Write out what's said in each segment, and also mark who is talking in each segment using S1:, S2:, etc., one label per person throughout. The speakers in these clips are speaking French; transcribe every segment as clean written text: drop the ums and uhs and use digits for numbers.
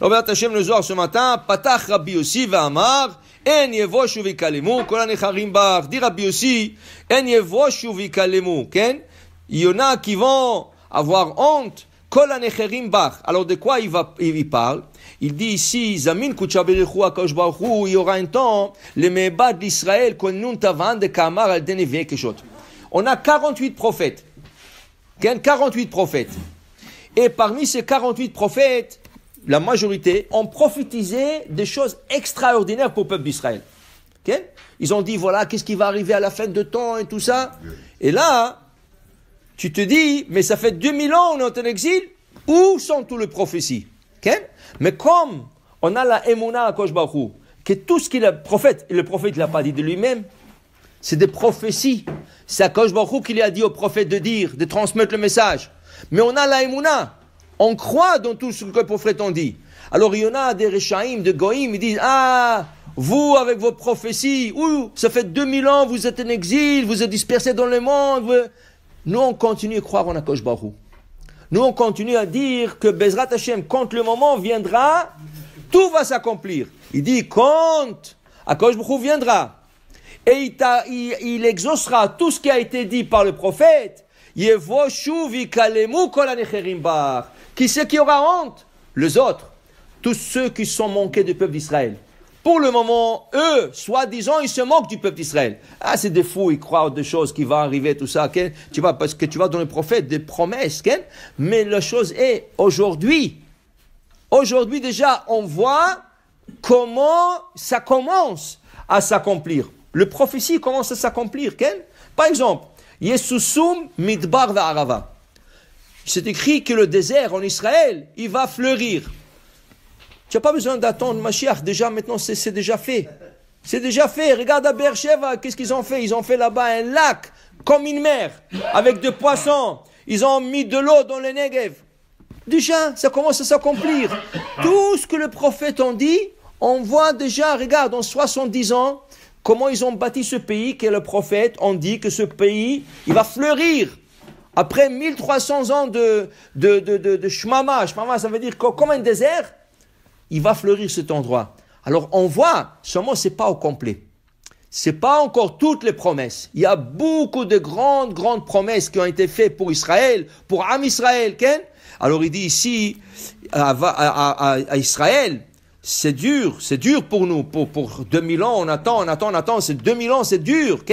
S1: Alors, Béat Hashem, le Zohar ce matin, Patach Rabbi Yossi V'amar, En yevoshu v'kalemu, kol hanecharim bach. Dit Rabbi Yossi, En yevoshu v'kalemu, ken? Il y en a qui vont avoir honte, kol hanecharim bach. Alors, de quoi il parle? Il dit ici, Zamin Kucha Berichu Akadosh Baruch Hu, il y aura un temps, les Mehbad d'Israël, Konun Tavan de Kamar al Denevie Keshot. On a 48 prophètes. 48 prophètes. Et parmi ces 48 prophètes, la majorité ont prophétisé des choses extraordinaires pour le peuple d'Israël. Ils ont dit, voilà, qu'est-ce qui va arriver à la fin de temps et tout ça. Et là, tu te dis, mais ça fait 2000 ans on est en exil, où sont toutes les prophéties? Mais comme on a la Emouna à Kosh Baruch Hu, que tout ce qu'il a, le prophète ne l'a pas dit de lui-même, c'est des prophéties. C'est à Kosh Baruch Hu qu'il a dit au prophète de dire, de transmettre le message. Mais on a la Emouna. On croit dans tout ce que le prophète en dit. Alors il y en a des Rechaïm, des Goïm, ils disent, ah, vous avec vos prophéties, ça fait 2000 ans, vous êtes en exil, vous êtes dispersés dans le monde. Nous on continue à croire en Akadosh Baruch Hu. Nous, on continue à dire que Bezrat Hashem, quand le moment viendra, tout va s'accomplir. Il dit, quand Akadosh Baruch Hu viendra, et il exaucera tout ce qui a été dit par le prophète, Yevoshu v'kalemu kol hanecharim bach. Qui c'est qui aura honte? Les autres. Tous ceux qui sont manqués du peuple d'Israël. Pour le moment, eux, soi-disant, ils se moquent du peuple d'Israël. Ah, c'est des fous, ils croient des choses qui vont arriver, tout ça. Tu vois, parce que tu vas dans les prophètes, des promesses. Mais la chose est, aujourd'hui déjà, on voit comment ça commence à s'accomplir. Le prophétie commence à s'accomplir. Par exemple, Yesusum midbar va'arava. C'est écrit que le désert en Israël, il va fleurir. Tu n'as pas besoin d'attendre Mashiach. Déjà, maintenant, c'est déjà fait. C'est déjà fait. Regarde à Beersheva, qu'est-ce qu'ils ont fait? Ils ont fait là-bas un lac, comme une mer, avec des poissons. Ils ont mis de l'eau dans le Negev. Déjà, ça commence à s'accomplir. Tout ce que le prophète en dit, on voit déjà, regarde, en 70 ans, comment ils ont bâti ce pays, que le prophète en dit que ce pays, il va fleurir. Après 1300 ans de shmama, ça veut dire comme un désert, il va fleurir cet endroit. Alors on voit, seulement c'est pas au complet. C'est pas encore toutes les promesses. Il y a beaucoup de grandes promesses qui ont été faites pour Israël, pour Am Israël. Alors il dit ici, à Israël, c'est dur pour nous. Pour 2000 ans, on attend, c'est 2000 ans, c'est dur.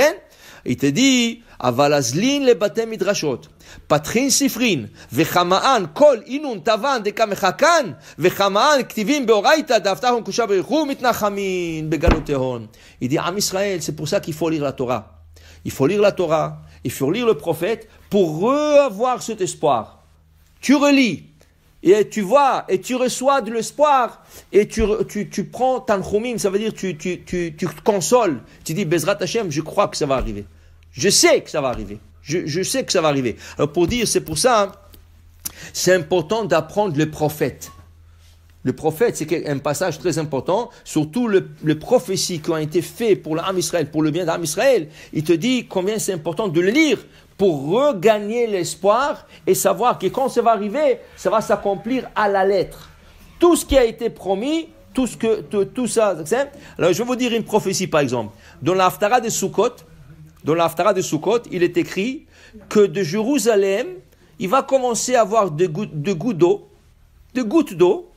S1: Il te dit, Avalazlin le batem midrashot, patrin sifrin, vechamaan kol inun tavan dekamechakan, vechamaan ktivim beoraita daftahon kusha berichu mitnachamin begalotehon. Il dit, Am Israël, c'est pour ça qu'il faut lire la Torah. Il faut lire la Torah, il faut lire le prophète pour revoir cet espoir. Tu relis, et tu vois, et tu reçois de l'espoir, et tu prends tanchumim, ça veut dire tu te consoles. Tu dis, Bezrat Hashem, je crois que ça va arriver. Je sais que ça va arriver. Je sais que ça va arriver. Alors pour dire, c'est pour ça, c'est important d'apprendre le prophète. Le prophète, c'est un passage très important, surtout les prophéties qui ont été faites pour l'âme Israël, pour le bien de l'âme Israël. Il te dit combien c'est important de le lire pour regagner l'espoir et savoir que quand ça va arriver, ça va s'accomplir à la lettre. Tout ce qui a été promis, tout ça. Alors je vais vous dire une prophétie par exemple. Dans l'Haftara de Sukkot, il est écrit que de Jérusalem, il va commencer à avoir de gouttes d'eau,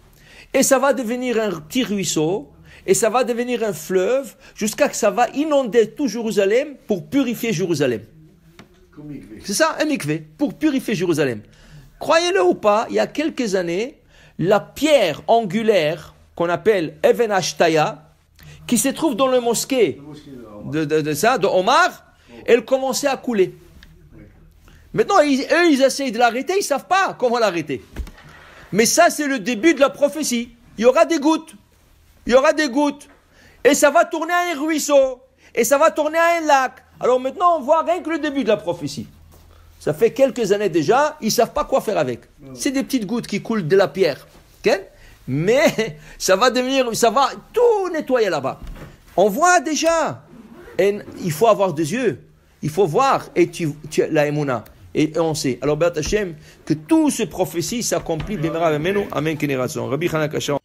S1: et ça va devenir un petit ruisseau, et ça va devenir un fleuve, jusqu'à que ça va inonder tout Jérusalem pour purifier Jérusalem. C'est ça, un mikvé, pour purifier Jérusalem. Croyez-le ou pas, il y a quelques années, la pierre angulaire, qu'on appelle Even Ashtaya, qui se trouve dans le mosquée de Omar, elle commençait à couler. Maintenant, ils essayent de l'arrêter, ils ne savent pas comment l'arrêter. Mais ça, c'est le début de la prophétie. Il y aura des gouttes. Et ça va tourner à un ruisseau. Et ça va tourner à un lac. Alors maintenant, on voit rien que le début de la prophétie. Ça fait quelques années déjà, ils ne savent pas quoi faire avec. C'est des petites gouttes qui coulent de la pierre. Mais ça va tout nettoyer là-bas. On voit déjà. Et il faut avoir des yeux. Il faut voir. Et tu la Emouna. Et on sait. Alors, Béat Hashem, que toutes ces prophéties s'accomplissent. Amen. Rabbi Hanakasha.